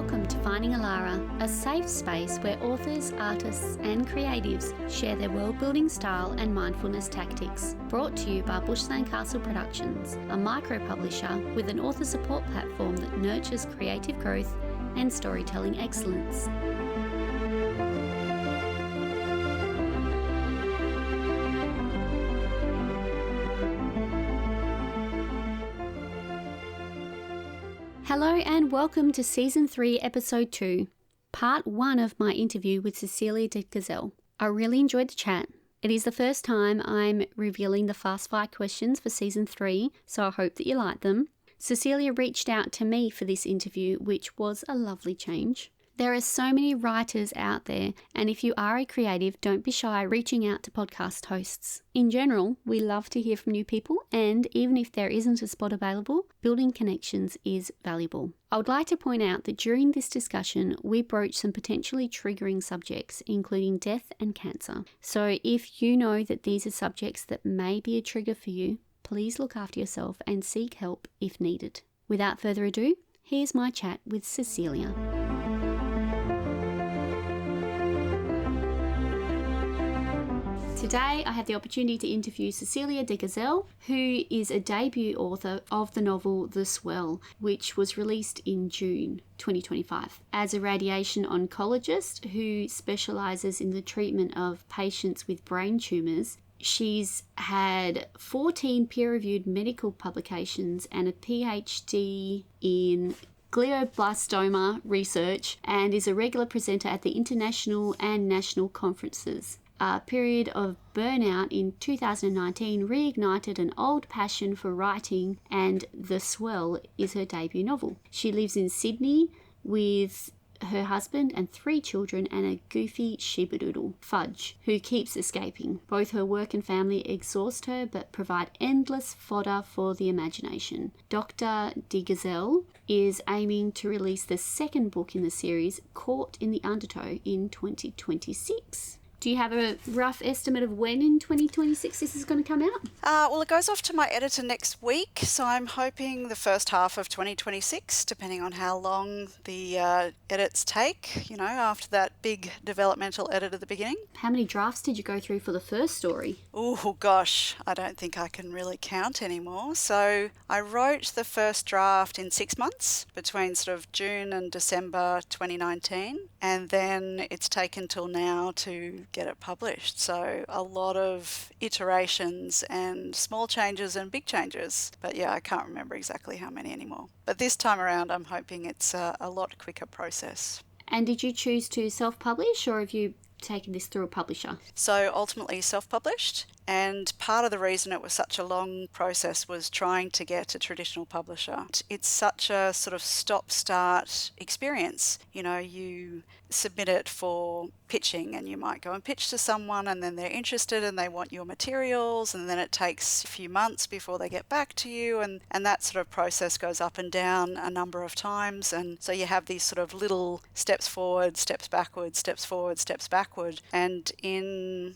welcome to Finding Alara, a safe space where authors, artists and creatives share their world-building style and mindfulness tactics. Brought to you by Bushland Castle Productions, a micro-publisher with an author support platform that nurtures creative growth and storytelling excellence. Hello and welcome to Season 3, Episode 2, Part 1 of my interview with Cecelia de Gzell. I really enjoyed the chat. It is the first time I'm revealing the Fast Fire questions for Season 3, so I hope that you like them. Cecelia reached out to me for this interview, which was a lovely change. There are so many writers out there, and if you are a creative, don't be shy reaching out to podcast hosts. In general, we love to hear from new people, and even if there isn't a spot available, building connections is valuable. I would like to point out that during this discussion, we broach some potentially triggering subjects, including death and cancer. So if you know that these are subjects that may be a trigger for you, please look after yourself and seek help if needed. Without further ado, here's my chat with Cecelia. Today, I had the opportunity to interview Cecelia de Gzell, who is a debut author of the novel The Swell, which was released in June 2025. As a radiation oncologist who specialises in the treatment of patients with brain tumours, she's had 14 peer-reviewed medical publications and a PhD in glioblastoma research and is a regular presenter at the international and national conferences. A period of burnout in 2019 reignited an old passion for writing, and The Swell is her debut novel. She lives in Sydney with her husband and 3 children and a goofy sheepadoodle, Fudge, who keeps escaping. Both her work and family exhaust her but provide endless fodder for the imagination. Dr. de Gzell is aiming to release the second book in the series, Caught in the Undertow, in 2026. Do you have a rough estimate of when in 2026 this is going to come out? Well, it goes off to my editor next week, so I'm hoping the first half of 2026, depending on how long the edits take, after that big developmental edit at the beginning. How many drafts did you go through for the first story? Oh, gosh, I don't think I can really count anymore. So I wrote the first draft in 6 months, between sort of June and December 2019, and then it's taken till now to get it published. So a lot of iterations and small changes and big changes. But yeah, I can't remember exactly how many anymore. But this time around, I'm hoping it's a lot quicker process. And did you choose to self-publish, or have you taken this through a publisher? So ultimately self-published. And part of the reason it was such a long process was trying to get a traditional publisher. It's such a sort of stop-start experience. You submit it for pitching, and you might go and pitch to someone, and then they're interested and they want your materials, and then it takes a few months before they get back to you, and that sort of process goes up and down a number of times. And so you have these sort of little steps forward, steps backward, steps forward, steps backward. And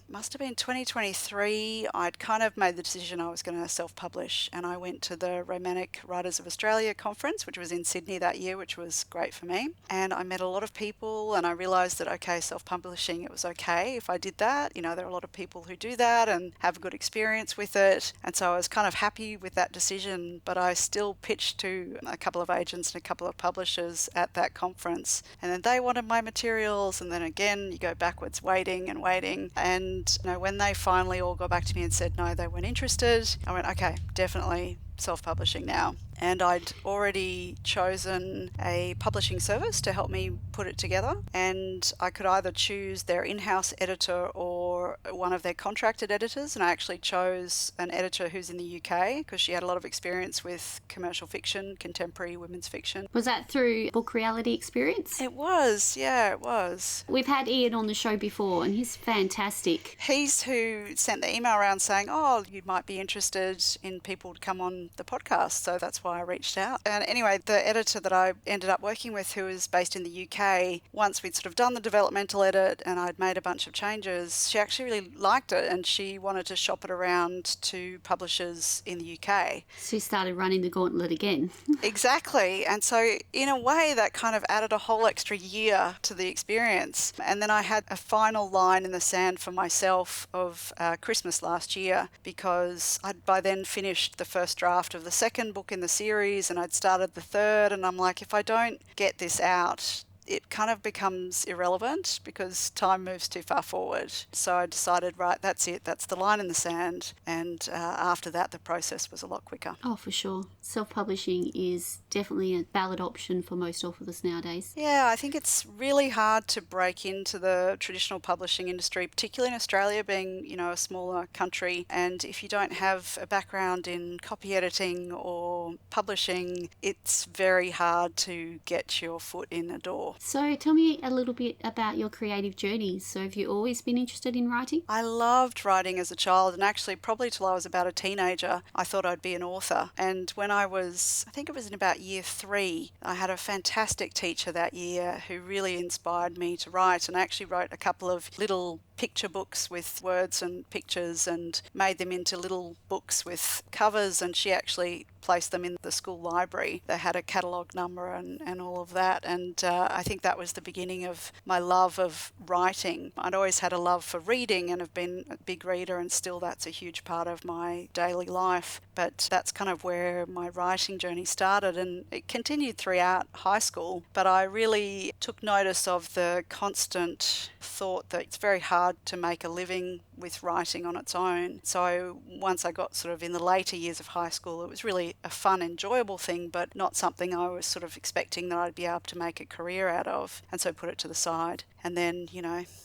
must have been 2023, I'd kind of made the decision I was going to self-publish, and I went to the Romantic Writers of Australia conference, which was in Sydney that year, which was great for me. And I met a lot of people, and I realised that, okay, self-publishing, it was okay if I did that. There are a lot of people who do that and have a good experience with it. And so I was kind of happy with that decision, but I still pitched to a couple of agents and a couple of publishers at that conference. And then they wanted my materials, and then again, you go backwards, waiting and waiting. And when they finally all got back to me and said no, they weren't interested, I went, okay, definitely self-publishing now. And I'd already chosen a publishing service to help me put it together, and I could either choose their in-house editor or one of their contracted editors, and I actually chose an editor who's in the UK because she had a lot of experience with commercial fiction, contemporary women's fiction. Was that through Book Reality Experience? It was, yeah, it was. We've had Ian on the show before, and he's fantastic. He's who sent the email around saying, oh, you might be interested in people to come on the podcast, so that's why I reached out. And anyway, the editor that I ended up working with, who was based in the UK, once we'd sort of done the developmental edit and I'd made a bunch of changes, she actually actually really liked it, and she wanted to shop it around to publishers in the UK. So you started running the gauntlet again. Exactly. And so, in a way, that kind of added a whole extra year to the experience. And then I had a final line in the sand for myself of Christmas last year, because I'd by then finished the first draft of the second book in the series and I'd started the third. And I'm like, if I don't get this out, it kind of becomes irrelevant because time moves too far forward. So I decided, right, that's it. That's the line in the sand. And after that, the process was a lot quicker. Oh, for sure. Self-publishing is definitely a valid option for most authors nowadays. Yeah, I think it's really hard to break into the traditional publishing industry, particularly in Australia, being, a smaller country. And if you don't have a background in copy editing or publishing, it's very hard to get your foot in the door. So tell me a little bit about your creative journey. So have you always been interested in writing? I loved writing as a child, and actually probably till I was about a teenager, I thought I'd be an author. And when I think it was in about year 3, I had a fantastic teacher that year who really inspired me to write, and I actually wrote a couple of little picture books with words and pictures and made them into little books with covers, and she actually placed them in the school library. They had a catalogue number and all of that, and I think that was the beginning of my love of writing. I'd always had a love for reading and have been a big reader, and still that's a huge part of my daily life, but that's kind of where my writing journey started, and it continued throughout high school. But I really took notice of the constant thought that it's very hard to make a living with writing on its own. So once I got sort of in the later years of high school, it was really a fun, enjoyable thing, but not something I was sort of expecting that I'd be able to make a career out of, and so put it to the side. And then,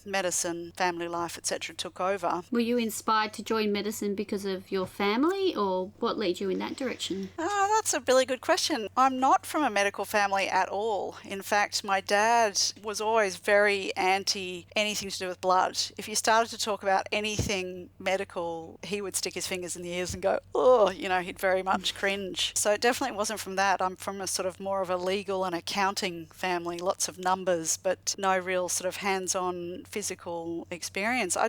medicine, family life, etc. took over. Were you inspired to join medicine because of your family, or what led you in that direction? That's a really good question. I'm not from a medical family at all. In fact, my dad was always very anti anything to do with blood. If you started to talk about anything medical, he would stick his fingers in the ears and go, oh, he'd very much cringe. So it definitely wasn't from that. I'm from a sort of more of a legal and accounting family, lots of numbers, but no real sort of hands-on physical experience. I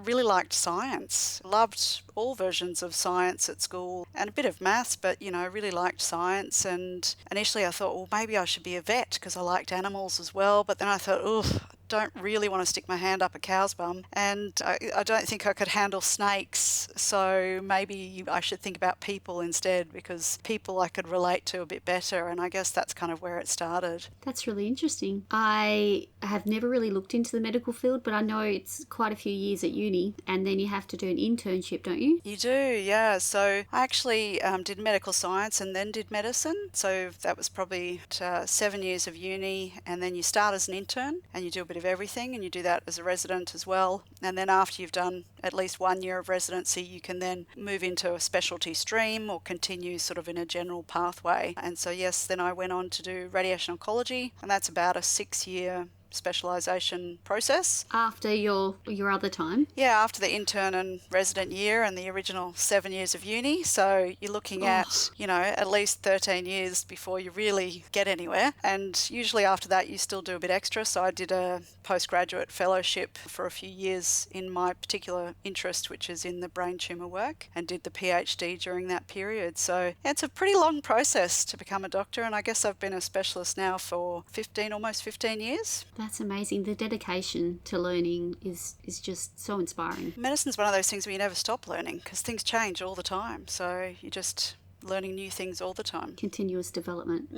really liked science, loved all versions of science at school and a bit of maths, but really liked science. And initially I thought, well, maybe I should be a vet because I liked animals as well, but then I thought, don't really want to stick my hand up a cow's bum, and I don't think I could handle snakes, so maybe I should think about people instead, because people I could relate to a bit better, and I guess that's kind of where it started. That's really interesting. I have never really looked into the medical field, but I know it's quite a few years at uni, and then you have to do an internship, don't you? You do, yeah. So I actually did medical science and then did medicine, so that was probably 7 years of uni, and then you start as an intern and you do a bit of everything, and you do that as a resident as well. And then after you've done at least 1 year of residency, you can then move into a specialty stream or continue sort of in a general pathway. And so yes, then I went on to do radiation oncology, and that's about a 6-year specialisation process. After your other time? Yeah, after the intern and resident year and the original 7 years of uni. So you're looking at, at least 13 years before you really get anywhere. And usually after that, you still do a bit extra. So I did a postgraduate fellowship for a few years in my particular interest, which is in the brain tumour work, and did the PhD during that period. So it's a pretty long process to become a doctor. And I guess I've been a specialist now for almost 15 years. That's amazing. The dedication to learning is just so inspiring. Medicine's one of those things where you never stop learning because things change all the time. So you're just learning new things all the time. Continuous development.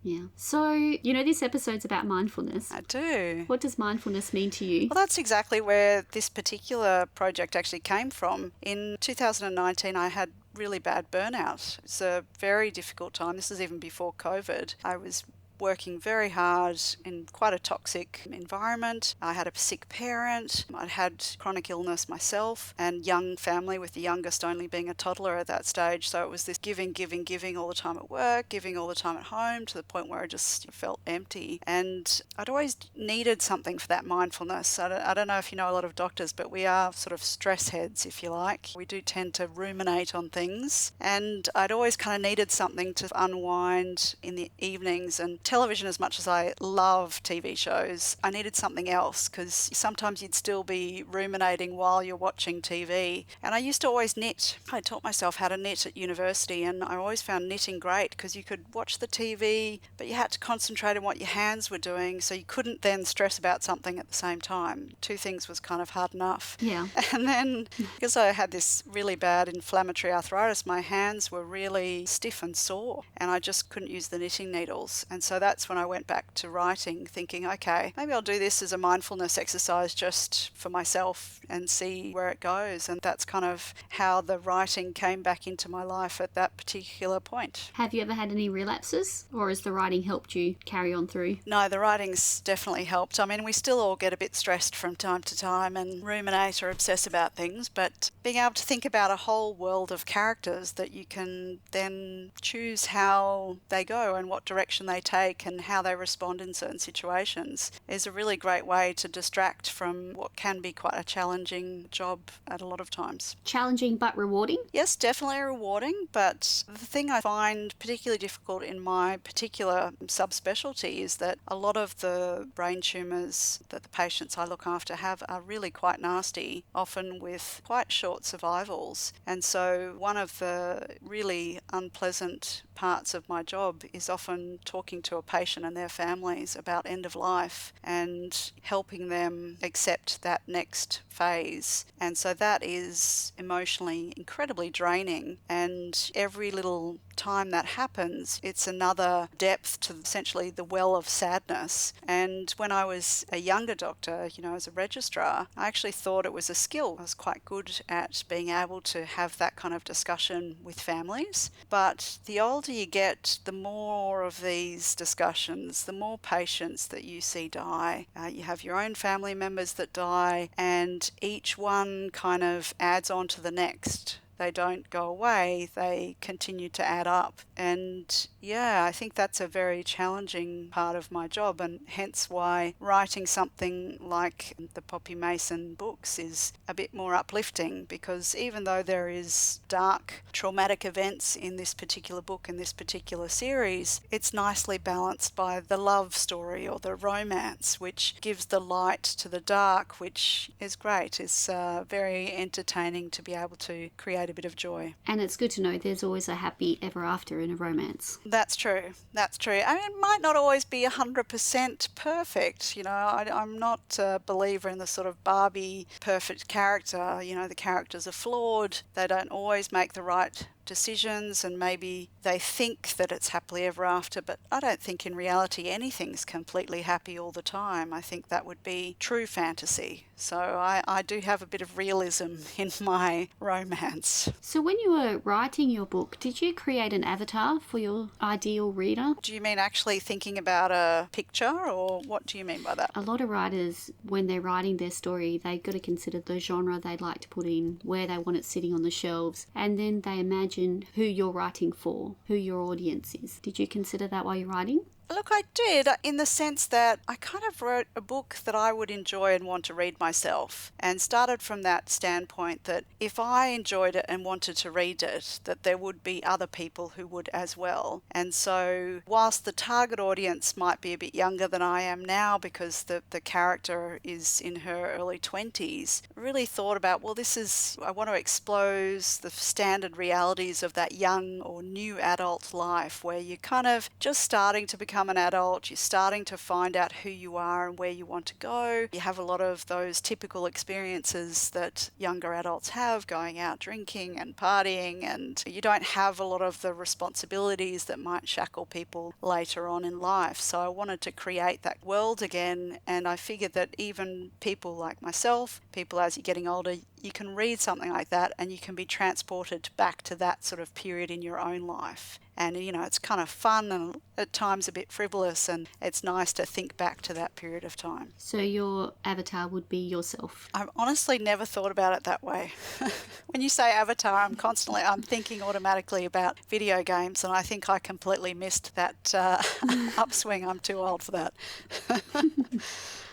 Yeah. So, this episode's about mindfulness. I do. What does mindfulness mean to you? Well, that's exactly where this particular project actually came from. In 2019, I had really bad burnout. It's a very difficult time. This is even before COVID. I was working very hard in quite a toxic environment. I had a sick parent. I'd had chronic illness myself, and young family, with the youngest only being a toddler at that stage. So it was this giving all the time at work, giving all the time at home, to the point where I just felt empty. And I'd always needed something for that mindfulness. I don't know if you know a lot of doctors, but we are sort of stress heads, if you like. We do tend to ruminate on things. And I'd always kind of needed something to unwind in the evenings and television, as much as I love TV shows, I needed something else, because sometimes you'd still be ruminating while you're watching TV. And I used to always knit. I taught myself how to knit at university, and I always found knitting great because you could watch the TV, but you had to concentrate on what your hands were doing, so you couldn't then stress about something at the same time. Two things was kind of hard enough. Yeah. And then, because I had this really bad inflammatory arthritis, my hands were really stiff and sore, and I just couldn't use the knitting needles. And so that's when I went back to writing, thinking, okay, maybe I'll do this as a mindfulness exercise just for myself and see where it goes. And that's kind of how the writing came back into my life at that particular point. Have you ever had any relapses, or has the writing helped you carry on through? No, the writing's definitely helped. I mean, we still all get a bit stressed from time to time and ruminate or obsess about things, but being able to think about a whole world of characters that you can then choose how they go and what direction they take and how they respond in certain situations is a really great way to distract from what can be quite a challenging job at a lot of times. Challenging but rewarding? Yes, definitely rewarding, but the thing I find particularly difficult in my particular subspecialty is that a lot of the brain tumours that the patients I look after have are really quite nasty, often with quite short survivals. And so one of the really unpleasant parts of my job is often talking to a patient and their families about end of life and helping them accept that next phase. And so that is emotionally incredibly draining, and every little time that happens, it's another depth to essentially the well of sadness. And when I was a younger doctor, as a registrar, I actually thought it was a skill. I was quite good at being able to have that kind of discussion with families. But the older you get, the more of these discussions, the more patients that you see die. You have your own family members that die, and each one kind of adds on to the next. They don't go away, they continue to add up. And yeah, I think that's a very challenging part of my job, and hence why writing something like the Poppy Mason books is a bit more uplifting, because even though there is dark, traumatic events in this particular book, in this particular series, it's nicely balanced by the love story or the romance, which gives the light to the dark, which is great. It's very entertaining to be able to create a bit of joy. And it's good to know there's always a happy ever after in a romance. That's true. That's true. I mean, it might not always be 100% perfect. I'm not a believer in the sort of Barbie perfect character. The characters are flawed. They don't always make the right decisions, and maybe they think that it's happily ever after, but I don't think in reality anything's completely happy all the time. I think that would be true fantasy. So I do have a bit of realism in my romance. So when you were writing your book, did you create an avatar for your ideal reader? Do you mean actually thinking about a picture, or what do you mean by that? A lot of writers, when they're writing their story, they've got to consider the genre they'd like to put in, where they want it sitting on the shelves, and then they imagine who you're writing for, who your audience is. Did you consider that while you're writing? Look, I did, in the sense that I kind of wrote a book that I would enjoy and want to read myself, and started from that standpoint that if I enjoyed it and wanted to read it, that there would be other people who would as well. And so whilst the target audience might be a bit younger than I am now, because the character is in her early 20s, I really thought about, I want to expose the standard realities of that young or new adult life, where you're kind of just starting to become an adult, you're starting to find out who you are and where you want to go. You have a lot of those typical experiences that younger adults have, going out drinking and partying, and you don't have a lot of the responsibilities that might shackle people later on in life. So I wanted to create that world again, and I figured that even people like myself, people as you're getting older, you can read something like that and you can be transported back to that sort of period in your own life. And, it's kind of fun and at times a bit frivolous, and it's nice to think back to that period of time. So your avatar would be yourself? I've honestly never thought about it that way. When you say avatar, I'm thinking automatically about video games, and I think I completely missed that upswing. I'm too old for that.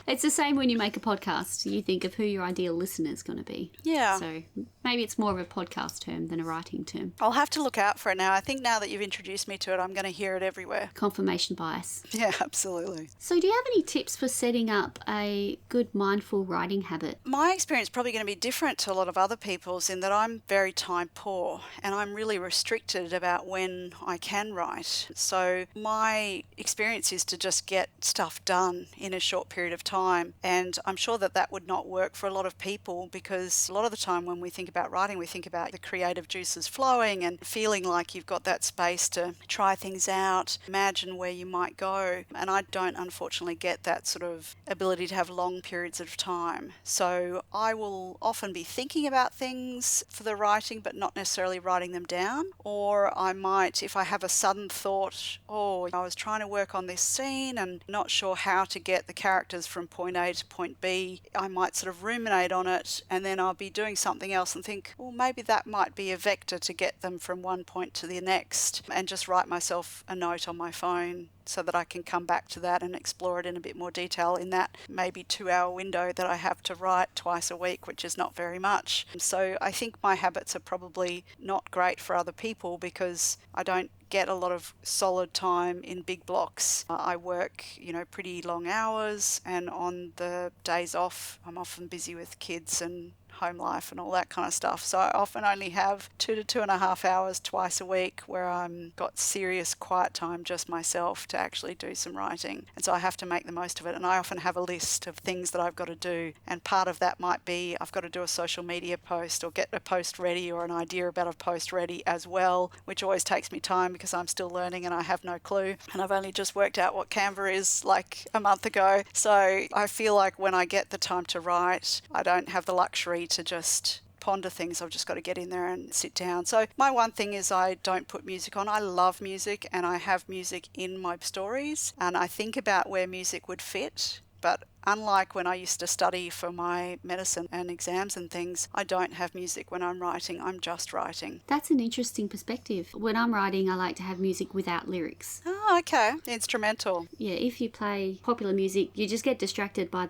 It's the same when you make a podcast. You think of who your ideal listener is going to be. Yeah. So Maybe it's more of a podcast term than a writing term. I'll have to look out for it now. I think now that you've introduced me to it, I'm going to hear it everywhere. Confirmation bias. Yeah, absolutely. So do you have any tips for setting up a good mindful writing habit? My experience is probably going to be different to a lot of other people's in that I'm very time poor and I'm really restricted about when I can write. So my experience is to just get stuff done in a short period of time. And I'm sure that that would not work for a lot of people, because a lot of the time when we think about writing, we think about the creative juices flowing and feeling like you've got that space to try things out, imagine where you might go. And I don't unfortunately get that sort of ability to have long periods of time. So I will often be thinking about things for the writing, but not necessarily writing them down. Or I might, if I have a sudden thought, oh, I was trying to work on this scene and not sure how to get the characters from point A to point B, I might sort of ruminate on it, and then I'll be doing something else and think, well, maybe that might be a vector to get them from one point to the next, and just write myself a note on my phone so that I can come back to that and explore it in a bit more detail in that maybe 2-hour window that I have to write twice a week, which is not very much. So I think my habits are probably not great for other people because I don't get a lot of solid time in big blocks. I work, pretty long hours, and on the days off, I'm often busy with kids and home life and all that kind of stuff. So I often only have 2 to 2.5 hours twice a week where I'm got serious quiet time just myself to actually do some writing. And so I have to make the most of it. And I often have a list of things that I've got to do. And part of that might be I've got to do a social media post or get a post ready or an idea about a post ready as well, which always takes me time because I'm still learning and I have no clue. And I've only just worked out what Canva is like a month ago. So I feel like when I get the time to write, I don't have the luxury to just ponder things. I've just got to get in there and sit down. So my one thing is I don't put music on. I love music and I have music in my stories and I think about where music would fit. But unlike when I used to study for my medicine and exams and things, I don't have music when I'm writing. I'm just writing. That's an interesting perspective. When I'm writing, I like to have music without lyrics. Oh, okay. Instrumental. Yeah, if you play popular music, you just get distracted by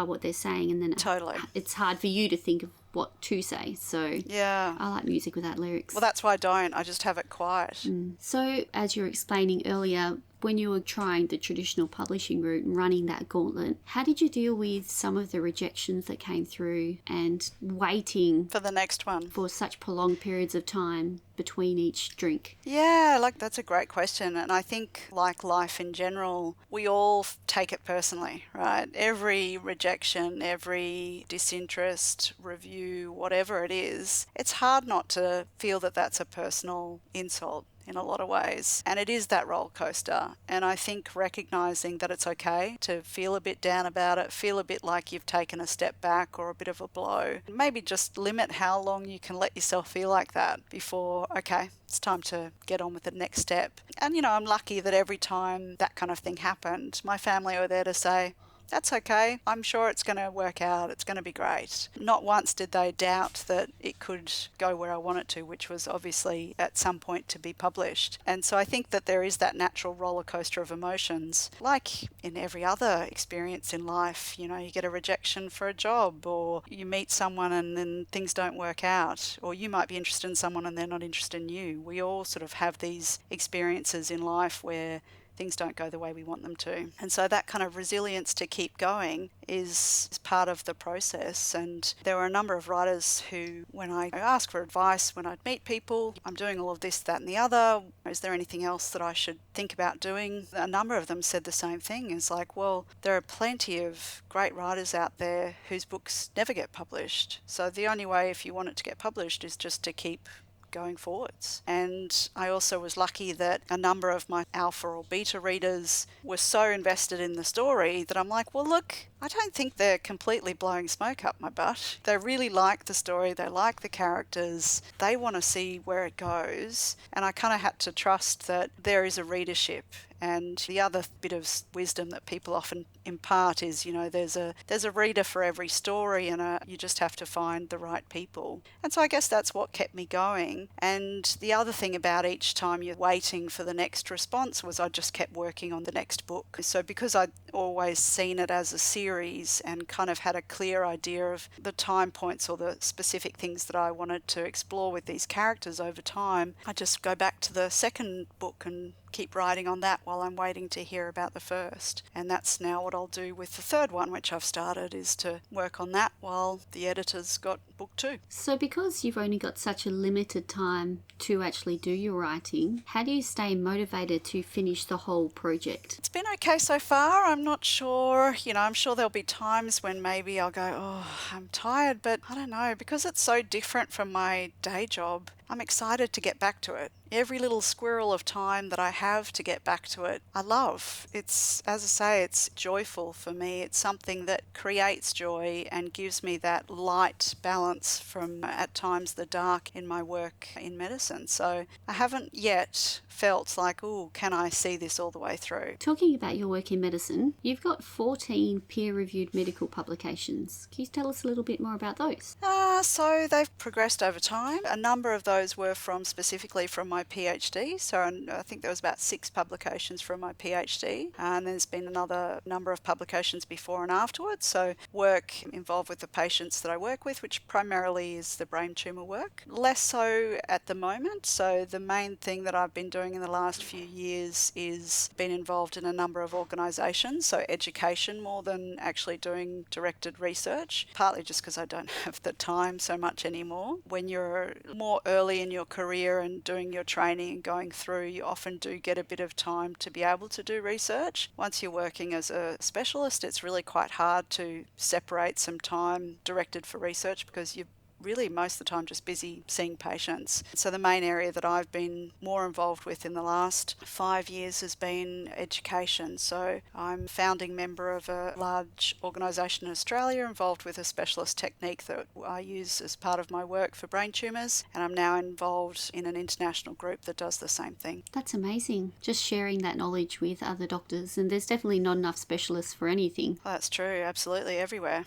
what they're saying, and then Totally. It's hard for you to think of what to say. So yeah, I like music without lyrics. Well, that's why I don't. I just have it quiet. So as you were explaining earlier, when you were trying the traditional publishing route and running that gauntlet, how did you deal with some of the rejections that came through and waiting for the next one for such prolonged periods of time between each drink? Yeah, that's a great question. And I think like life in general, we all take it personally, right? Every rejection, every disinterest, review, whatever it is, it's hard not to feel that that's a personal insult in a lot of ways. And it is that roller coaster. And I think recognizing that it's okay to feel a bit down about it, feel a bit like you've taken a step back or a bit of a blow. Maybe just limit how long you can let yourself feel like that before, okay, it's time to get on with the next step. And, I'm lucky that every time that kind of thing happened, my family were there to say, that's okay. I'm sure it's going to work out. It's going to be great. Not once did they doubt that it could go where I want it to, which was obviously at some point to be published. And so I think that there is that natural roller coaster of emotions. Like in every other experience in life, you get a rejection for a job, or you meet someone and then things don't work out, or you might be interested in someone and they're not interested in you. We all sort of have these experiences in life where things don't go the way we want them to. And so that kind of resilience to keep going is part of the process. And there were a number of writers who, when I asked for advice, when I'd meet people, I'm doing all of this, that and the other, is there anything else that I should think about doing? A number of them said the same thing. It's like, well, there are plenty of great writers out there whose books never get published. So the only way if you want it to get published is just to keep going forwards. And I also was lucky that a number of my alpha or beta readers were so invested in the story that I'm like, well, look, I don't think they're completely blowing smoke up my butt. They really like the story, they like the characters, they want to see where it goes, and I kind of had to trust that there is a readership. And the other bit of wisdom that people often impart is, there's a reader for every story, and you just have to find the right people. And so I guess that's what kept me going. And the other thing about each time you're waiting for the next response was I just kept working on the next book. So because I'd always seen it as a series series and kind of had a clear idea of the time points or the specific things that I wanted to explore with these characters over time, I just go back to the second book and keep writing on that while I'm waiting to hear about the first. And that's now what I'll do with the third one, which I've started, is to work on that while the editor's got book 2. So because you've only got such a limited time to actually do your writing, how do you stay motivated to finish the whole project? It's been okay so far. I'm not sure, I'm sure there'll be times when maybe I'll go, oh, I'm tired, but I don't know, because it's so different from my day job, I'm excited to get back to it. Every little squirrel of time that I have to get back to it, I love. It's, as I say, it's joyful for me. It's something that creates joy and gives me that light balance from, at times, the dark in my work in medicine. So I haven't yet felt like, oh, can I see this all the way through? Talking about your work in medicine, you've got 14 peer-reviewed medical publications. Can you tell us a little bit more about those? So they've progressed over time. A number of those were specifically from my PhD. So I think there was about 6 publications from my PhD. And there's been another number of publications before and afterwards. So work involved with the patients that I work with, which primarily is the brain tumour work. Less so at the moment. So the main thing that I've been doing in the last few years is been involved in a number of organisations. So education more than actually doing directed research, partly just because I don't have the time so much anymore. When you're more early in your career and doing your training and going through, you often do get a bit of time to be able to do research. Once you're working as a specialist, it's really quite hard to separate some time directed for research because you're really most of the time just busy seeing patients. So the main area that I've been more involved with in the last 5 years has been education. So I'm founding member of a large organisation in Australia involved with a specialist technique that I use as part of my work for brain tumours, and I'm now involved in an international group that does the same thing. That's amazing. Just sharing that knowledge with other doctors, and there's definitely not enough specialists for anything. Well, that's true, absolutely, everywhere.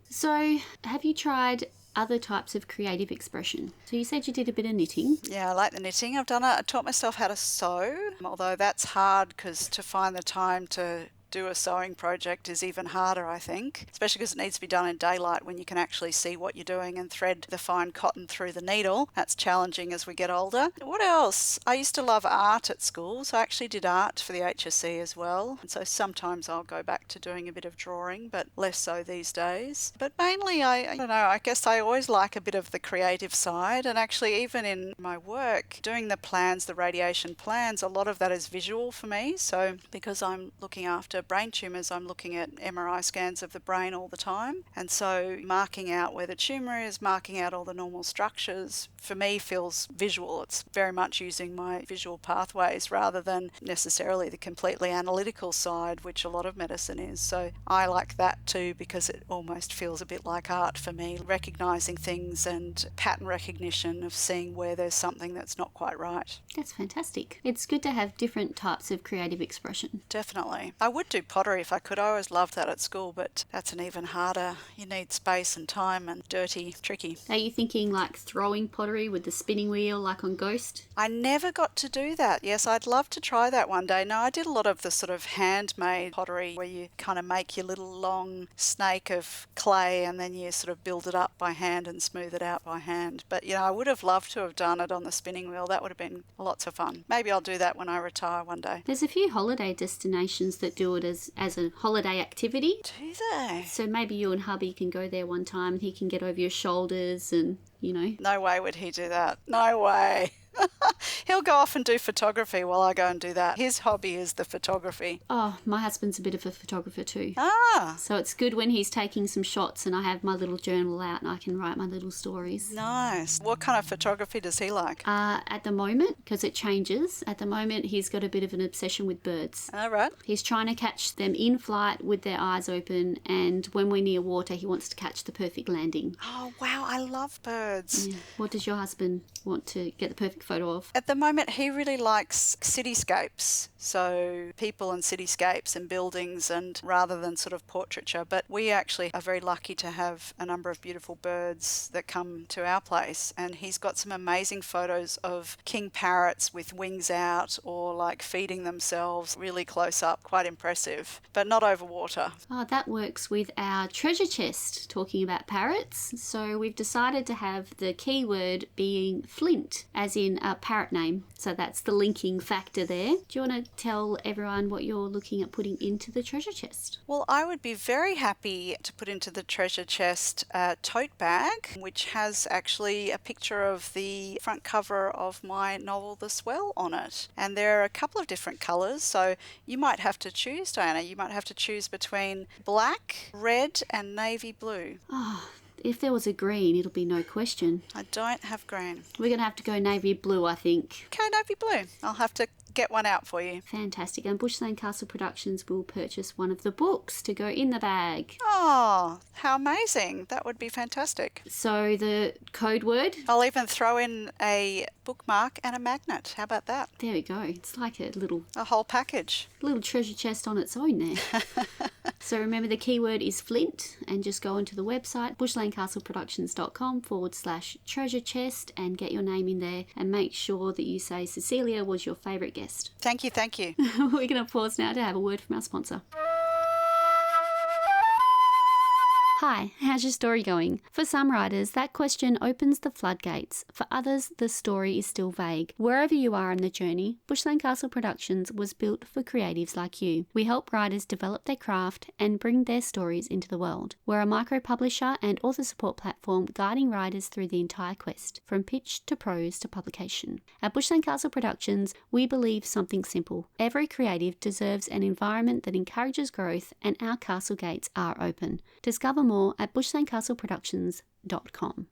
So have you tried other types of creative expression? So you said you did a bit of knitting. Yeah, I like the knitting. I've done it. I taught myself how to sew, although that's hard because to find the time to do a sewing project is even harder, I think, especially because it needs to be done in daylight when you can actually see what you're doing and thread the fine cotton through the needle. That's challenging as we get older. What else? I used to love art at school, so I actually did art for the HSC as well. And so sometimes I'll go back to doing a bit of drawing, but less so these days. But mainly, I don't know, I guess I always like a bit of the creative side. And actually, even in my work, doing the plans, the radiation plans, a lot of that is visual for me. So because I'm looking after brain tumours, I'm looking at MRI scans of the brain all the time. And so marking out where the tumour is, marking out all the normal structures, for me feels visual. It's very much using my visual pathways rather than necessarily the completely analytical side, which a lot of medicine is. So I like that too because it almost feels a bit like art for me, recognising things and pattern recognition of seeing where there's something that's not quite right. That's fantastic. It's good to have different types of creative expression. Definitely. I would do pottery if I could. I always loved that at school, but that's an even harder. You need space and time and dirty, tricky. Are you thinking like throwing pottery with the spinning wheel like on Ghost? I never got to do that. Yes, I'd love to try that one day. No, I did a lot of the sort of handmade pottery where you kind of make your little long snake of clay and then you sort of build it up by hand and smooth it out by hand. But, I would have loved to have done it on the spinning wheel. That would have been lots of fun. Maybe I'll do that when I retire one day. There's a few holiday destinations that do it as a holiday activity. Do they? So maybe you and hubby can go there one time and he can get over your shoulders and, No way would he do that. No way. He'll go off and do photography while I go and do that. His hobby is the photography. Oh, my husband's a bit of a photographer too. Ah. So it's good when he's taking some shots and I have my little journal out and I can write my little stories. Nice. What kind of photography does he like? At the moment, because it changes, at the moment he's got a bit of an obsession with birds. All right. He's trying to catch them in flight with their eyes open, and when we're near water he wants to catch the perfect landing. Oh, wow. I love birds. Yeah. What does your husband want to get the perfect photo of? At the moment, he really likes cityscapes, so people and cityscapes and buildings, and rather than sort of portraiture. But we actually are very lucky to have a number of beautiful birds that come to our place, and he's got some amazing photos of king parrots with wings out or like feeding themselves really close up, quite impressive, but not over water. Oh, that works with our treasure chest, talking about parrots. So we've decided to have the keyword being Flint, as in a parrot name. So that's the linking factor there. Do you want to tell everyone what you're looking at putting into the treasure chest? Well, I would be very happy to put into the treasure chest a tote bag, which has actually a picture of the front cover of my novel, The Swell, on it. And there are a couple of different colours, so you might have to choose, Diana. You might have to choose between black, red, and navy blue. Oh, if there was a green, it'll be no question. I don't have green. We're going to have to go navy blue, I think. Okay, navy blue. I'll have to get one out for you. Fantastic. And Bushland Castle Productions will purchase one of the books to go in the bag. Oh, how amazing. That would be fantastic. So the code word? I'll even throw in a bookmark and a magnet. How about that? There we go. It's like a whole package. Little treasure chest on its own there. So remember, the keyword is Flint, and just go onto the website bushlandcastleproductions.com/treasure chest and get your name in there, and make sure that you say Cecelia was your favourite guest. Thank you, thank you. We're going to pause now to have a word from our sponsor. Hi, how's your story going? For some writers, that question opens the floodgates. For others, the story is still vague. Wherever you are in the journey, Bushland Castle Productions was built for creatives like you. We help writers develop their craft and bring their stories into the world. We're a micro-publisher and author support platform guiding writers through the entire quest, from pitch to prose to publication. At Bushland Castle Productions, we believe something simple. Every creative deserves an environment that encourages growth, and our castle gates are open. Discover more at bushlandcastleproductions.com.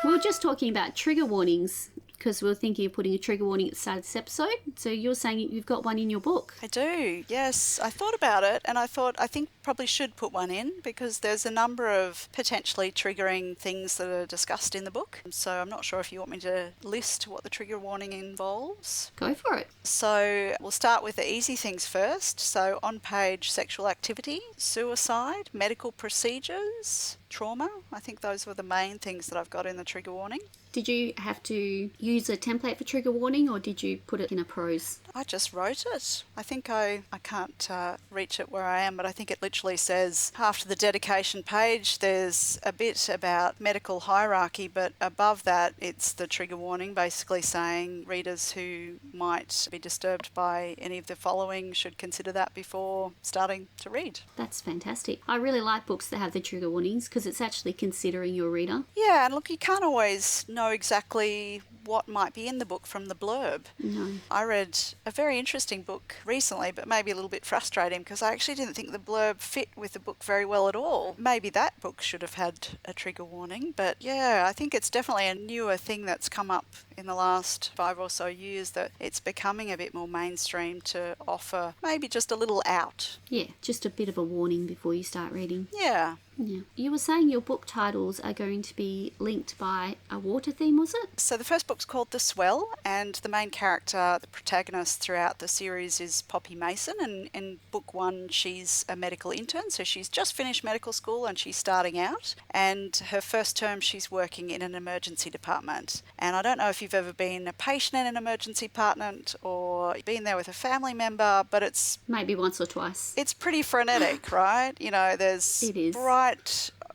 We were just talking about trigger warnings, because we were thinking of putting a trigger warning at the start of this episode. So you're saying you've got one in your book. I do, yes. I thought about it, and I think probably should put one in, because there's a number of potentially triggering things that are discussed in the book. So I'm not sure if you want me to list what the trigger warning involves. Go for it. So we'll start with the easy things first. So on page, sexual activity, suicide, medical procedures, trauma. I think those were the main things that I've got in the trigger warning. Did you have to use a template for trigger warning, or did you put it in a prose? I just wrote it. I think I can't reach it where I am, but I think it literally says, after the dedication page, there's a bit about medical hierarchy, but above that, it's the trigger warning, basically saying readers who might be disturbed by any of the following should consider that before starting to read. That's fantastic. I really like books that have the trigger warnings, because it's actually considering your reader. Yeah, and look, you can't always know exactly what might be in the book from the blurb. No. I read a very interesting book recently, but maybe a little bit frustrating, because I actually didn't think the blurb fit with the book very well at all. Maybe that book should have had a trigger warning, but yeah, I think it's definitely a newer thing that's come up in the last 5 or so years, that it's becoming a bit more mainstream to offer maybe just a little out. Yeah, just a bit of a warning before you start reading. Yeah. Yeah. You were saying your book titles are going to be linked by a water theme, was it? So the first book's called The Swell, and the main character, the protagonist throughout the series, is Poppy Mason, and in book 1 she's a medical intern, so she's just finished medical school and she's starting out, and her first term she's working in an emergency department. And I don't know if you've ever been a patient in an emergency department or been there with a family member, but it's... Maybe once or twice. It's pretty frenetic, right? You know, there's bright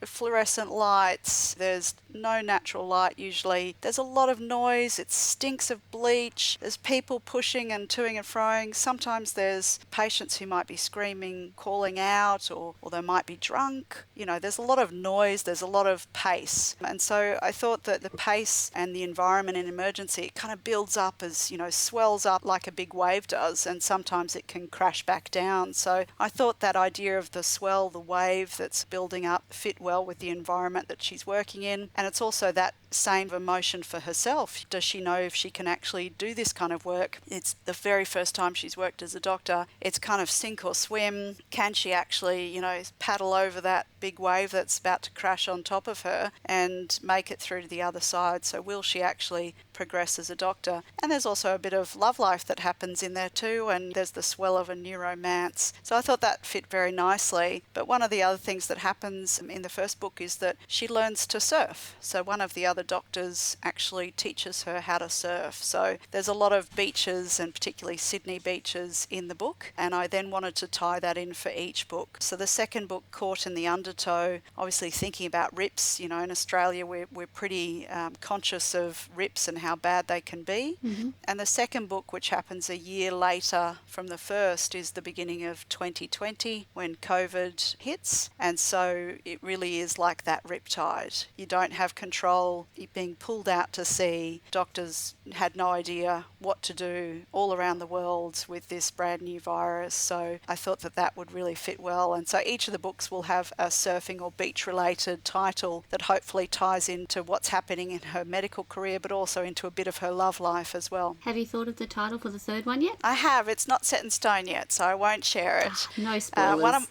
fluorescent lights, there's no natural light usually, there's a lot of noise, it stinks of bleach, there's people pushing and toing and froing, sometimes there's patients who might be screaming, calling out, or they might be drunk. You know, there's a lot of noise, there's a lot of pace, and so I thought that the pace and the environment in emergency, it kind of builds up as, you know, swells up like a big wave does, and sometimes it can crash back down. So I thought that idea of the swell, the wave that's building up, fit well with the environment that she's working in, and it's also that same emotion for herself. Does she know if she can actually do this kind of work? It's the very first time she's worked as a doctor. It's kind of sink or swim. Can she actually, paddle over that big wave that's about to crash on top of her and make it through to the other side? So will she actually progress as a doctor? And there's also a bit of love life that happens in there too, and there's the swell of a new romance. So I thought that fit very nicely. But one of the other things that happens in the first book is that she learns to surf. So one of the other doctors actually teaches her how to surf. So there's a lot of beaches, and particularly Sydney beaches, in the book, and I then wanted to tie that in for each book. So the second book, Caught in the Undertow, obviously thinking about rips. In Australia we're pretty conscious of rips and how bad they can be. Mm-hmm. And the second book, which happens a year later from the first, is the beginning of 2020 when COVID hits. And so it really is like that riptide. You don't have control. You're being pulled out to sea. Doctors had no idea what to do all around the world with this brand new virus. So I thought that would really fit well. And so each of the books will have a surfing or beach related title that hopefully ties into what's happening in her medical career, but also into a bit of her love life as well. Have you thought of the title for the third one yet? I have. It's not set in stone yet, so I won't share it. No spoilers.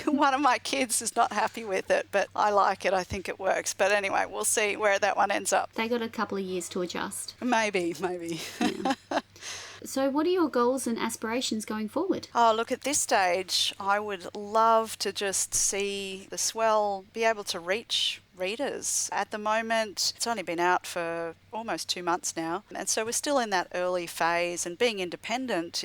One of my kids is not happy with it, but I like it. I think it works. But anyway, we'll see where that one ends up. They got a couple of years to adjust. Maybe. Yeah. So what are your goals and aspirations going forward? Oh, look, at this stage, I would love to just see the swell be able to reach readers. At the moment, it's only been out for almost 2 months now, and so we're still in that early phase, and being independent,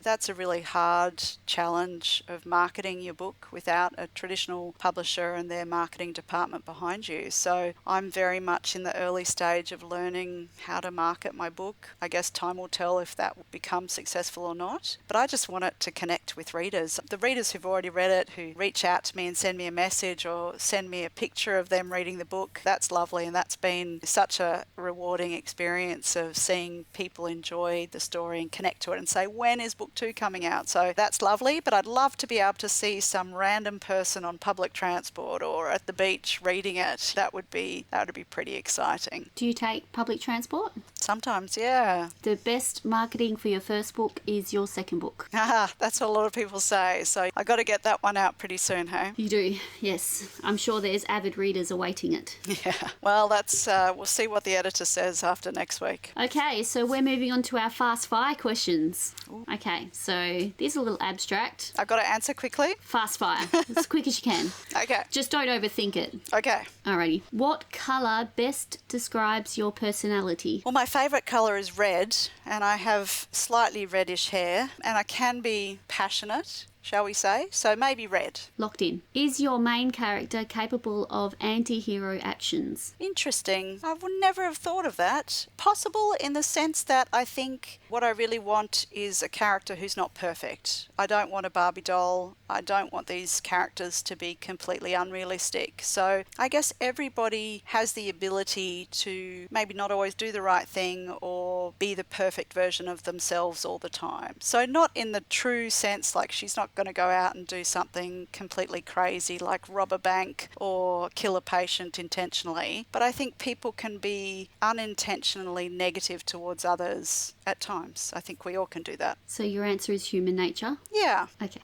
that's a really hard challenge of marketing your book without a traditional publisher and their marketing department behind you. So I'm very much in the early stage of learning how to market my book. I guess time will tell if that will become successful or not, but I just want it to connect with readers. The readers who've already read it, who reach out to me and send me a message or send me a picture of them reading the book, that's lovely, and that's been such a rewarding experience of seeing people enjoy the story and connect to it and say, when is book 2 coming out? So that's lovely, but I'd love to be able to see some random person on public transport or at the beach reading it. That would be pretty exciting. Do you take public transport? Sometimes, yeah. The best marketing for your first book is your second book. That's what a lot of people say. So I got to get that one out pretty soon, hey? You do, yes. I'm sure there's avid readers awaiting it. Yeah. Well, that's we'll see what the editor says after next week. Okay, so we're moving on to our fast fire questions. Ooh. Okay, so these are a little abstract. I've got to answer quickly. Fast fire, as quick as you can. Okay. Just don't overthink it. Okay. Alrighty. What colour best describes your personality? Well, my favourite colour is red, and I have slightly reddish hair, and I can be passionate, shall we say, so maybe red. Locked in. Is your main character capable of anti-hero actions? Interesting. I would never have thought of that. Possible in the sense that I think what I really want is a character who's not perfect. I don't want a Barbie doll. I don't want these characters to be completely unrealistic. So I guess everybody has the ability to maybe not always do the right thing or be the perfect version of themselves all the time. So not in the true sense like she's not going to go out and do something completely crazy like rob a bank or kill a patient intentionally. But I think people can be unintentionally negative towards others at times. I think we all can do that. So your answer is human nature? Yeah. Okay.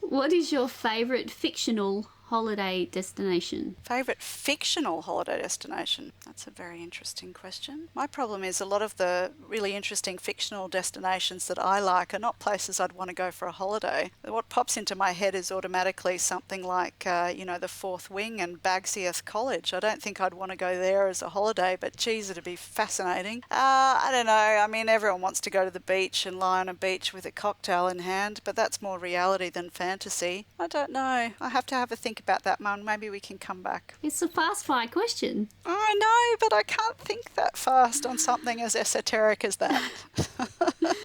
What is your favourite fictional holiday destination? Favourite fictional holiday destination? That's a very interesting question. My problem is a lot of the really interesting fictional destinations that I like are not places I'd want to go for a holiday. What pops into my head is automatically something like, the Fourth Wing and Bagsieth College. I don't think I'd want to go there as a holiday, but geez, it'd be fascinating. I don't know. I mean, everyone wants to go to the beach and lie on a beach with a cocktail in hand, but that's more reality than fantasy. I don't know. I have to have a think about that one. Maybe we can come back. It's a fast fire question. I know, but I can't think that fast on something as esoteric as that.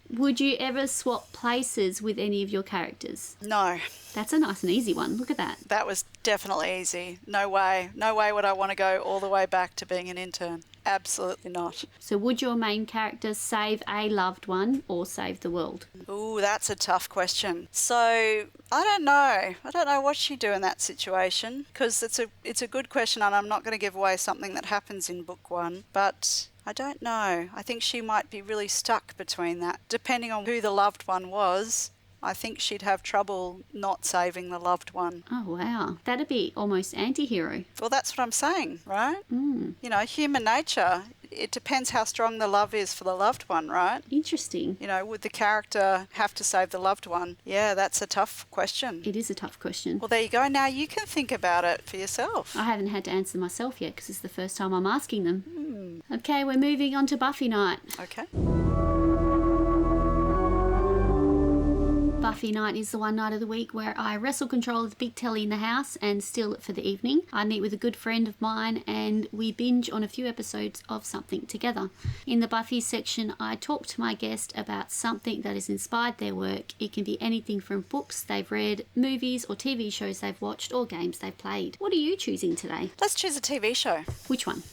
Would you ever swap places with any of your characters? No. That's a nice and easy one. Look at that. That was definitely easy. No way. No way would I want to go all the way back to being an intern. Absolutely not. So would your main character save a loved one or save the world? Ooh, that's a tough question. So I don't know. I don't know what she'd do in that situation, because it's a good question, and I'm not going to give away something that happens in book one, but I don't know. I think she might be really stuck between that. Depending on who the loved one was, I think she'd have trouble not saving the loved one. Oh, wow. That'd be almost anti-hero. Well, that's what I'm saying, right? Mm. You know, human nature, it depends how strong the love is for the loved one, right? Interesting. You know, would the character have to save the loved one? Yeah, that's a tough question. It is a tough question. Well, there you go. Now you can think about it for yourself. I haven't had to answer myself yet because it's the first time I'm asking them. Okay, we're moving on to Buffy night. Okay. Buffy night is the one night of the week where I wrestle control of the big telly in the house and steal it for the evening. I meet with a good friend of mine and we binge on a few episodes of something together. In the Buffy section, I talk to my guest about something that has inspired their work. It can be anything from books they've read, movies or TV shows they've watched, or games they've played. What are you choosing today? Let's choose a TV show. Which one?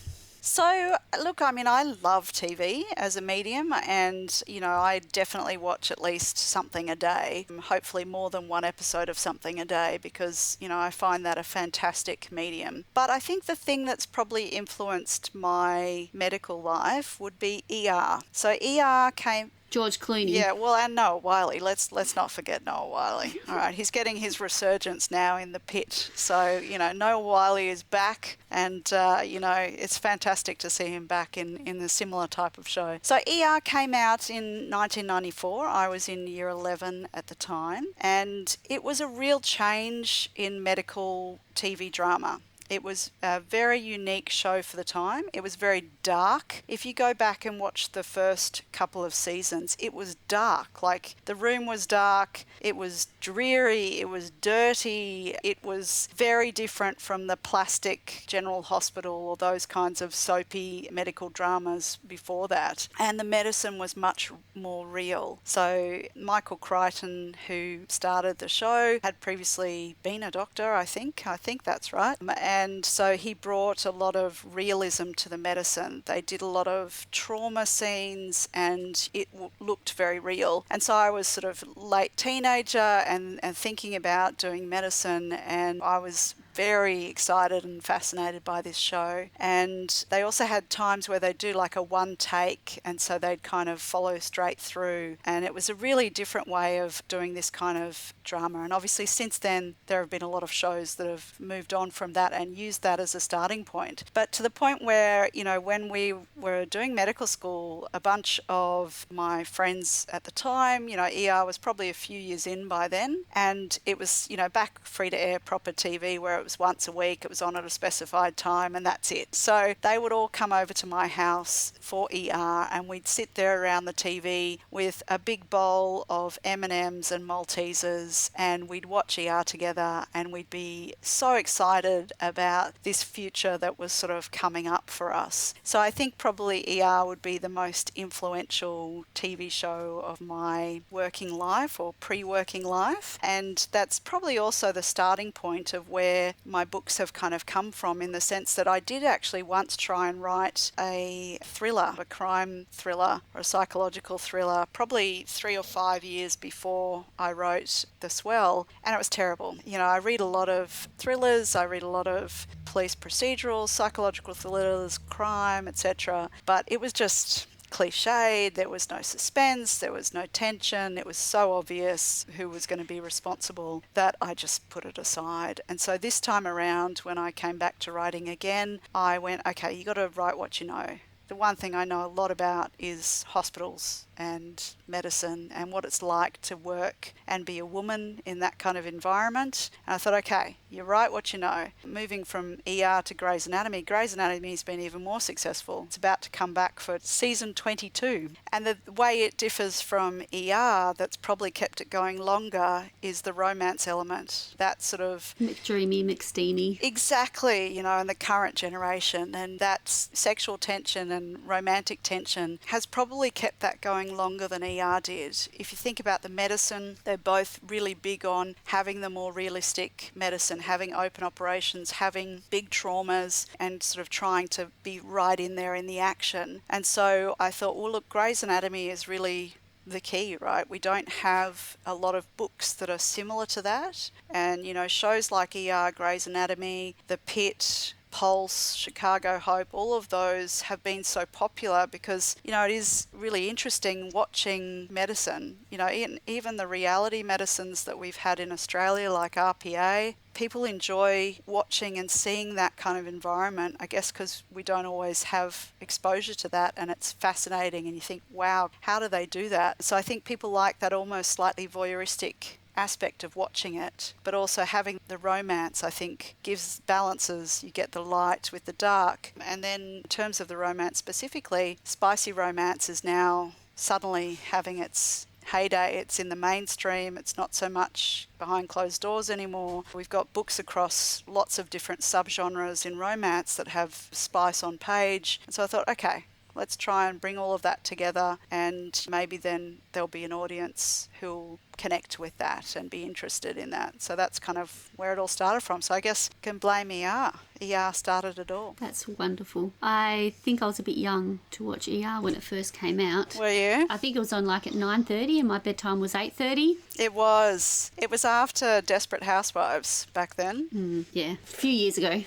So, look, I mean, I love TV as a medium, and, you know, I definitely watch at least something a day, hopefully more than one episode of something a day, because, you know, I find that a fantastic medium. But I think the thing that's probably influenced my medical life would be ER. So ER came... George Clooney. Yeah, well, and Noah Wiley. Let's not forget Noah Wiley. All right, he's getting his resurgence now in the pit. So, you know, Noah Wiley is back, and, you know, it's fantastic to see him back in a similar type of show. So ER came out in 1994. I was in year 11 at the time, and it was a real change in medical TV drama. It was a very unique show for the time. It was very dark. If you go back and watch the first couple of seasons, it was dark. Like, the room was dark, it was dreary, it was dirty, it was very different from the plastic General Hospital or those kinds of soapy medical dramas before that. And the medicine was much more real. So Michael Crichton, who started the show, had previously been a doctor, I think that's right. And so he brought a lot of realism to the medicine. They did a lot of trauma scenes, and it looked very real. And so I was sort of late teenager and thinking about doing medicine, and I was very excited and fascinated by this show. And they also had times where they'd do like a one take, and so they'd kind of follow straight through. And it was a really different way of doing this kind of drama. And obviously since then there have been a lot of shows that have moved on from that and used that as a starting point. But to the point where, you know, when we were doing medical school, a bunch of my friends at the time, you know, ER was probably a few years in by then, and it was, you know, back free to air proper TV where it was once a week, it was on at a specified time, and that's it. So they would all come over to my house for ER, and we'd sit there around the TV with a big bowl of M&Ms and Maltesers, and we'd watch ER together, and we'd be so excited about this future that was sort of coming up for us. So I think probably ER would be the most influential TV show of my working life or pre-working life, and that's probably also the starting point of where my books have kind of come from, in the sense that I did actually once try and write a thriller, a crime thriller or a psychological thriller, probably 3 or 5 years before I wrote The Swell, and it was terrible. You know, I read a lot of thrillers, I read a lot of police procedurals, psychological thrillers, crime, etc., but it was just cliched. There was no suspense, there was no tension. It was so obvious who was going to be responsible that I just put it aside. And so this time around, when I came back to writing again, I went, okay, you got to write what you know. The one thing I know a lot about is hospitals and medicine and what it's like to work and be a woman in that kind of environment. And I thought, okay, you write what you know. Moving from ER to Grey's Anatomy's been even more successful. It's about to come back for season 22. And the way it differs from ER that's probably kept it going longer is the romance element. That sort of... McDreamy, McSteamy. Exactly, you know, in the current generation. And that sexual tension and romantic tension has probably kept that going lasting longer than ER did. If you think about the medicine, they're both really big on having the more realistic medicine, having open operations, having big traumas, and sort of trying to be right in there in the action. And so I thought, well, look, Grey's Anatomy is really the key, right? We don't have a lot of books that are similar to that. And, you know, shows like ER, Grey's Anatomy, The Pit, Pulse, Chicago Hope, all of those have been so popular because, you know, it is really interesting watching medicine. You know, even the reality medicines that we've had in Australia, like RPA, people enjoy watching and seeing that kind of environment, I guess because we don't always have exposure to that, and it's fascinating and you think, wow, how do they do that? So I think people like that almost slightly voyeuristic aspect of watching it, but also having the romance, I think, gives balances. You get the light with the dark. And then in terms of the romance specifically, spicy romance is now suddenly having its heyday. It's in the mainstream. It's not so much behind closed doors anymore. We've got books across lots of different subgenres in romance that have spice on page. And so I thought, okay, let's try and bring all of that together, and maybe then there'll be an audience who'll connect with that and be interested in that. So that's kind of where it all started from. So I guess you can blame ER. ER started it all. That's wonderful. I think I was a bit young to watch ER when it first came out. Were you? I think it was on like at 9:30 and my bedtime was 8:30. It was. It was after Desperate Housewives back then. Yeah, a few years ago.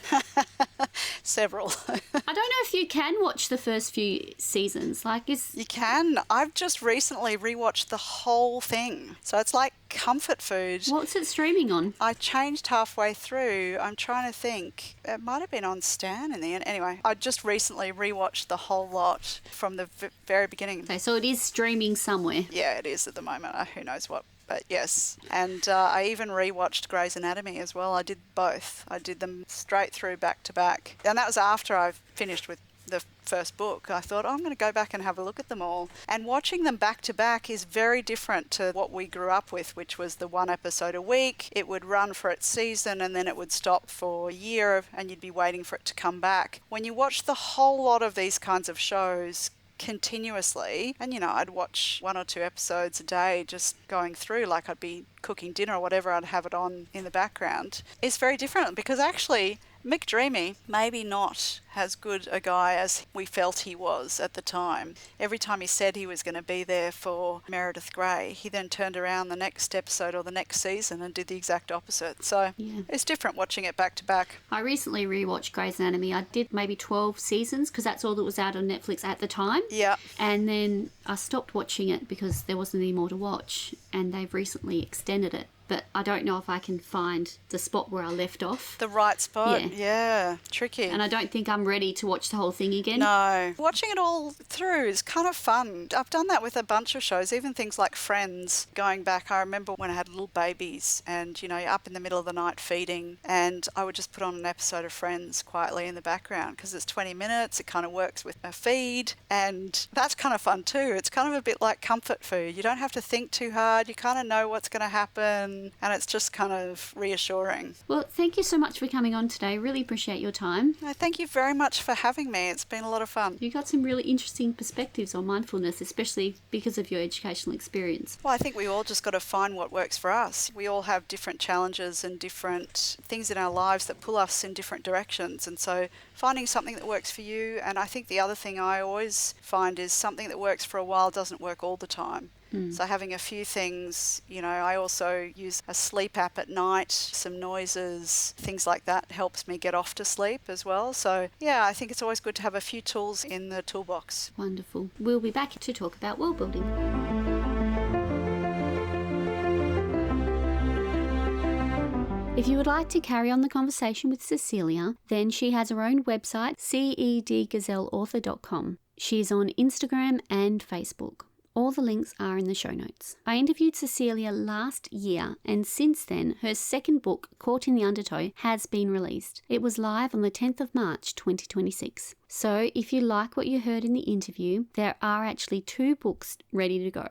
Several. I don't know if you can watch the first few seasons. You can. I've just recently rewatched the whole thing. So it's like comfort food. What's it streaming on? I changed halfway through. I'm trying to think. It might have been on Stan in the end. Anyway, I just recently rewatched the whole lot from the very beginning. Okay, so it is streaming somewhere. Yeah, it is at the moment. Who knows what. But yes, and I even rewatched Grey's Anatomy as well. I did both. I did them straight through back to back. And that was after I finished with the first book. I thought, I'm going to go back and have a look at them all. And watching them back to back is very different to what we grew up with, which was the one episode a week. It would run for its season and then it would stop for a year and you'd be waiting for it to come back. When you watch the whole lot of these kinds of shows continuously, and you know, I'd watch 1 or 2 episodes a day just going through, like I'd be cooking dinner or whatever, I'd have it on in the background. It's very different because actually McDreamy, maybe not as good a guy as we felt he was at the time. Every time he said he was going to be there for Meredith Grey, he then turned around the next episode or the next season and did the exact opposite. So It's different watching it back to back. I recently rewatched Grey's Anatomy. I did maybe 12 seasons because that's all that was out on Netflix at the time. Yeah. And then I stopped watching it because there wasn't any more to watch, and they've recently extended it. But I don't know if I can find the spot where I left off. The right spot? Yeah. Tricky. And I don't think I'm ready to watch the whole thing again. No. Watching it all through is kind of fun. I've done that with a bunch of shows, even things like Friends. Going back, I remember when I had little babies and, you know, you're up in the middle of the night feeding, and I would just put on an episode of Friends quietly in the background because it's 20 minutes. It kind of works with a feed, and that's kind of fun too. It's kind of a bit like comfort food. You don't have to think too hard. You kind of know what's going to happen. And it's just kind of reassuring. Well, thank you so much for coming on today. Really appreciate your time. No, thank you very much for having me. It's been a lot of fun. You got some really interesting perspectives on mindfulness, especially because of your educational experience. Well, I think we all just got to find what works for us. We all have different challenges and different things in our lives that pull us in different directions. And so finding something that works for you. And I think the other thing I always find is something that works for a while doesn't work all the time. So having a few things, you know, I also use a sleep app at night, some noises, things like that helps me get off to sleep as well. So yeah, I think it's always good to have a few tools in the toolbox. Wonderful. We'll be back to talk about world building. If you would like to carry on the conversation with Cecelia, then she has her own website, cedgazelauthor.com. She is on Instagram and Facebook. All the links are in the show notes. I interviewed Cecelia last year, and since then, her second book, Caught in the Undertow, has been released. It was live on the 10th of March 2026. So if you like what you heard in the interview, there are actually 2 books ready to go.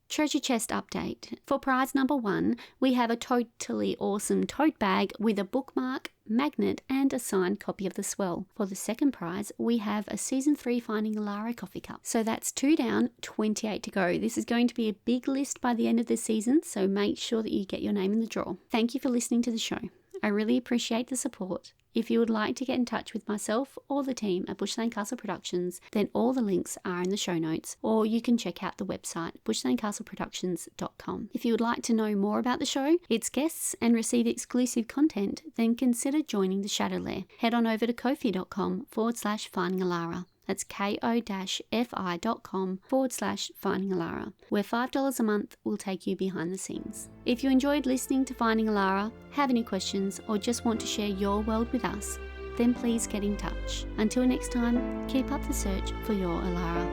Treasure chest update. For prize number 1, we have a totally awesome tote bag with a bookmark, magnet, and a signed copy of The Swell. For the second prize, we have a Season 3 Finding Alara coffee cup. So that's 2 down, 28 to go. This is going to be a big list by the end of the season, so make sure that you get your name in the draw. Thank you for listening to the show. I really appreciate the support. If you would like to get in touch with myself or the team at Bushland Castle Productions, then all the links are in the show notes, or you can check out the website, bushlandcastleproductions.com. If you would like to know more about the show, its guests, and receive exclusive content, then consider joining the Shadow Lair. Head on over to ko-fi.com/Finding Alara. That's ko-fi.com/Finding Alara, where $5 a month will take you behind the scenes. If you enjoyed listening to Finding Alara, have any questions, or just want to share your world with us, then please get in touch. Until next time, keep up the search for your Alara.